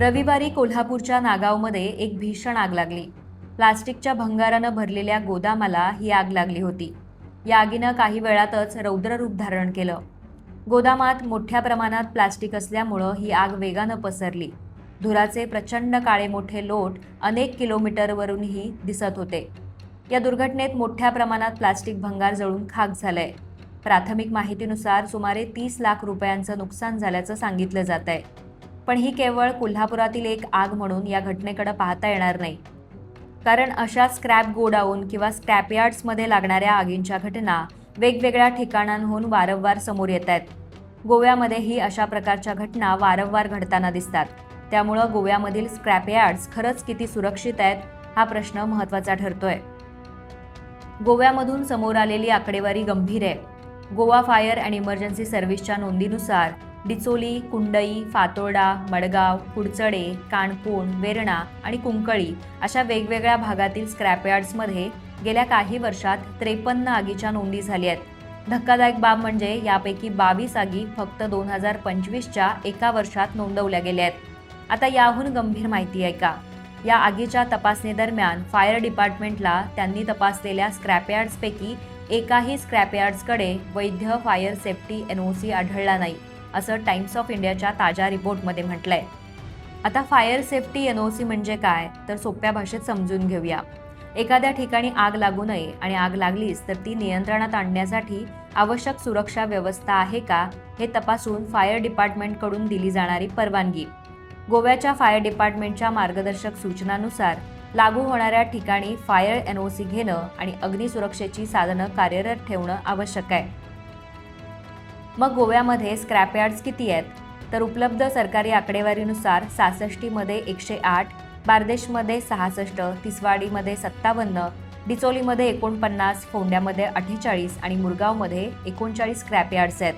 रविवारी कोल्हापूरच्या नागावमध्ये एक भीषण आग लागली. प्लास्टिकच्या भंगारानं भरलेल्या गोदामाला ही आग लागली होती. या आगीनं काही वेळातच रौद्ररूप धारण केलं. गोदामात मोठ्या प्रमाणात प्लास्टिक असल्यामुळं ही आग वेगानं पसरली. धुराचे प्रचंड काळे मोठे लोट अनेक किलोमीटरवरूनही दिसत होते. या दुर्घटनेत मोठ्या प्रमाणात प्लास्टिक भंगार जळून खाक झालंय. प्राथमिक माहितीनुसार सुमारे 30 लाख रुपयांचं नुकसान झाल्याचं सांगितलं जात आहे. पण ही केवळ कोल्हापुरातील एक आग म्हणून या घटनेकडे पाहता येणार नाही. कारण अशा स्क्रॅप गोडाऊन किंवा स्क्रॅपयार्ड्समध्ये लागणाऱ्या आगींच्या घटना वेगवेगळ्या ठिकाणांहून वारंवार समोर येत आहेत. गोव्यामध्येही अशा प्रकारच्या घटना वारंवार घडताना दिसतात. त्यामुळं गोव्यामधील स्क्रॅपयार्ड्स खरंच किती सुरक्षित आहेत हा प्रश्न महत्त्वाचा ठरतोय. गोव्यामधून समोर आलेली आकडेवारी गंभीर आहे. गोवा फायर अँड इमर्जन्सी सर्व्हिसच्या नोंदीनुसार डिचोली, कुंडई, फातोर्डा, मडगाव, कुडचडे, काणकोण, वेरणा आणि कुंकळी अशा वेगवेगळ्या भागातील स्क्रॅपयार्ड्समध्ये गेल्या काही वर्षात 53 आगीच्या नोंदी झाल्या आहेत. धक्कादायक बाब म्हणजे यापैकी 22 आगी फक्त 2025च्या एका वर्षात नोंदवल्या गेल्या आहेत. आता याहून गंभीर माहिती आहे का? या आगीच्या तपासणीदरम्यान फायर डिपार्टमेंटला त्यांनी तपासलेल्या स्क्रॅपयार्ड्सपैकी एकाही स्क्रॅपयार्ड्सकडे वैध फायर सेफ्टी NOC आढळला नाही, असं टाइम्स ऑफ इंडियाच्या ताज्या रिपोर्टमध्ये म्हटलंय. आता फायर सेफ्टी NOC म्हणजे काय तर सोप्या भाषेत समजून घेऊया. एखाद्या ठिकाणी आग लागू नये आणि आग लागलीच तर ती नियंत्रणात आणण्यासाठी आवश्यक सुरक्षा व्यवस्था आहे का हे तपासून फायर डिपार्टमेंटकडून दिली जाणारी परवानगी. गोव्याच्या फायर डिपार्टमेंटच्या मार्गदर्शक सूचनानुसार लागू होणाऱ्या ठिकाणी फायर NOC घेणं आणि अग्निसुरक्षेची साधनं कार्यरत ठेवणं आवश्यक आहे. मग गोव्यामध्ये स्क्रॅपयार्ड्स किती आहेत? तर उपलब्ध सरकारी आकडेवारीनुसार 66मध्ये 108, बारदेशमध्ये 66, तिसवाडीमध्ये 57, डिचोलीमध्ये 49, फोंड्यामध्ये 48 आणि मुरगावमध्ये 39 स्क्रॅपयार्ड्स आहेत.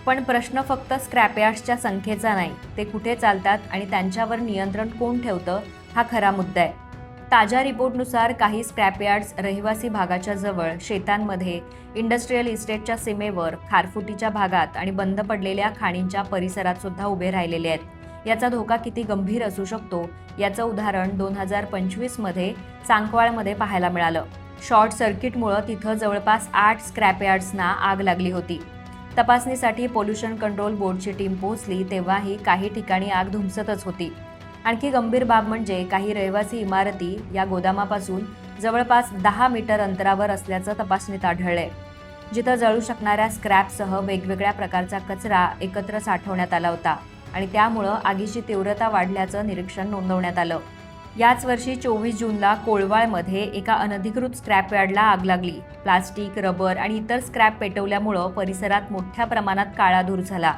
पण प्रश्न फक्त स्क्रॅपयार्ड्सच्या संख्येचा नाही, ते कुठे चालतात आणि त्यांच्यावर नियंत्रण कोण ठेवतं हा खरा मुद्दा आहे. ताज्या रिपोर्टनुसार काही स्क्रॅपयार्ड्स रहिवासी भागाच्या जवळ, शेतांमध्ये, इंडस्ट्रियल इस्टेटच्या सीमेवर, खारफुटीच्या भागात आणि बंद पडलेल्या खाणींच्या परिसरात सुद्धा उभे राहिलेले आहेत. याचा धोका किती गंभीर असू शकतो याचं उदाहरण 2025मध्ये सांकवाळमध्ये पाहायला मिळालं. शॉर्ट सर्किटमुळं तिथं जवळपास 8 स्क्रॅपयार्ड्सना आग लागली होती. तपासणीसाठी पोल्युशन कंट्रोल बोर्डची टीम पोहोचली तेव्हाही काही ठिकाणी आग धुमसतच होती. आणखी गंभीर बाब म्हणजे काही रहिवासी इमारती या गोदामापासून जवळपास 10 मीटर अंतरावर असल्याचं तपासणीत आढळलंय. जिथं जळू शकणाऱ्या स्क्रॅपसह वेगवेगळ्या प्रकारचा कचरा एकत्र साठवण्यात आला होता आणि त्यामुळं आगीची तीव्रता वाढल्याचं निरीक्षण नोंदवण्यात आलं. याच वर्षी 24 जूनला कोळवाळमध्ये एका अनधिकृत स्क्रॅपयार्डला आग लागली. प्लास्टिक, रबर आणि इतर स्क्रॅप पेटवल्यामुळं परिसरात मोठ्या प्रमाणात काळा धूर झाला.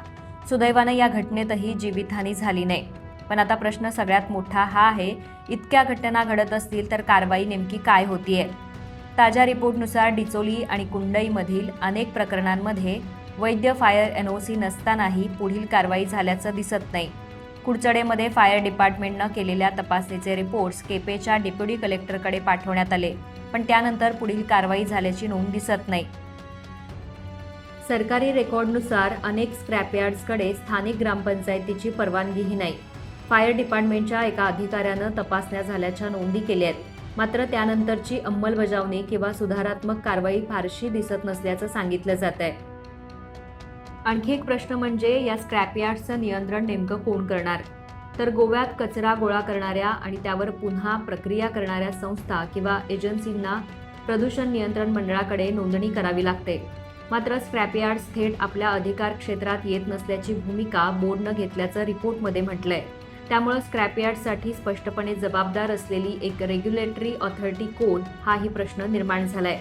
सुदैवानं या घटनेतही जीवितहानी झाली नाही. पण आता प्रश्न सगळ्यात मोठा हा आहे, इतक्या घटना घडत असतील तर कारवाई नेमकी काय होतीये? ताज्या रिपोर्टनुसार डिचोली आणि कुंडईमधील अनेक प्रकरणांमध्ये वैध फायर NOC नसतानाही पुढील कारवाई झाल्याचं दिसत नाही. कुडचडेमध्ये फायर डिपार्टमेंटनं केलेल्या तपासणीचे रिपोर्ट्स केपेच्या डेप्युटी कलेक्टरकडे पाठवण्यात आले, पण त्यानंतर पुढील कारवाई झाल्याची नोंद दिसत नाही. सरकारी रेकॉर्डनुसार अनेक स्क्रॅपयार्ड्सकडे स्थानिक ग्रामपंचायतीची परवानगीही नाही. फायर डिपार्टमेंटच्या एका अधिकाऱ्यानं तपासण्या झाल्याच्या नोंदी केल्या आहेत, मात्र त्यानंतरची अंमलबजावणी किंवा सुधारात्मक कारवाई फारशी दिसत नसल्याचं सांगितलं जात आहे. आणखी एक प्रश्न म्हणजे या स्क्रॅपयार्ड्सचं नियंत्रण नेमकं कोण करणार? तर गोव्यात कचरा गोळा करणाऱ्या आणि त्यावर पुन्हा प्रक्रिया करणाऱ्या संस्था किंवा एजन्सींना प्रदूषण नियंत्रण मंडळाकडे नोंदणी करावी लागते. मात्र स्क्रॅपयार्ड्स थेट आपल्या अधिकार क्षेत्रात येत नसल्याची भूमिका बोर्डनं घेतल्याचं रिपोर्टमध्ये म्हटलंय. त्यामुळे स्क्रॅपयार्ड्ससाठी स्पष्टपणे जबाबदार असलेली एक रेग्युलेटरी ऑथॉरिटी कोण हाही प्रश्न निर्माण झालाय.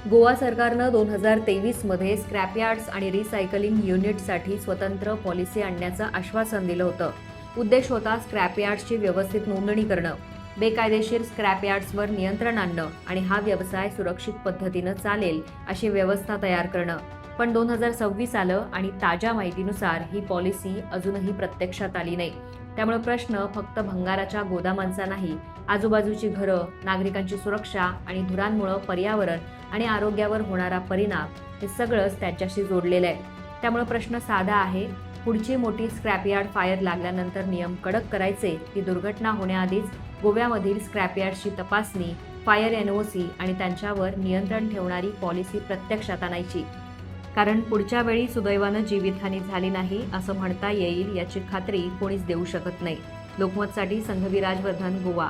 गोवा सरकारनं 2023मध्ये स्क्रॅपयार्ड्स आणि रिसायकलिंग युनिटसाठी स्वतंत्र पॉलिसी आणण्याचं आश्वासन दिलं होतं. उद्देश होता स्क्रॅपयार्ड्सची व्यवस्थित नोंदणी करणं, बेकायदेशीर स्क्रॅपयार्ड्सवर नियंत्रण आणणं आणि हा व्यवसाय सुरक्षित पद्धतीनं चालेल अशी व्यवस्था तयार करणं. पण 2026 आलं आणि ताज्या माहितीनुसार ही पॉलिसी अजूनही प्रत्यक्षात आली नाही. त्यामुळे प्रश्न फक्त भंगाराच्या गोदामांचा नाही, आजूबाजूची घरं, नागरिकांची सुरक्षा आणि धुरांमुळे पर्यावरण आणि आरोग्यावर होणारा परिणाम हे सगळंच त्याच्याशी जोडलेलं आहे. त्यामुळे प्रश्न साधा आहे, पुढची मोठी स्क्रॅपयार्ड फायर लागल्यानंतर नियम कडक करायचे की दुर्घटना होण्याआधीच गोव्यामधील स्क्रॅपयार्डची तपासणी, फायर एनओसी आणि त्यांच्यावर नियंत्रण ठेवणारी पॉलिसी प्रत्यक्षात आणायची. कारण पुढच्या वेळी सुदैवानं जीवितहानी झाली नाही असं म्हणता येईल याची खात्री कोणीच देऊ शकत नाही. लोकमतसाठी संघवी राजवर्धन, गोवा.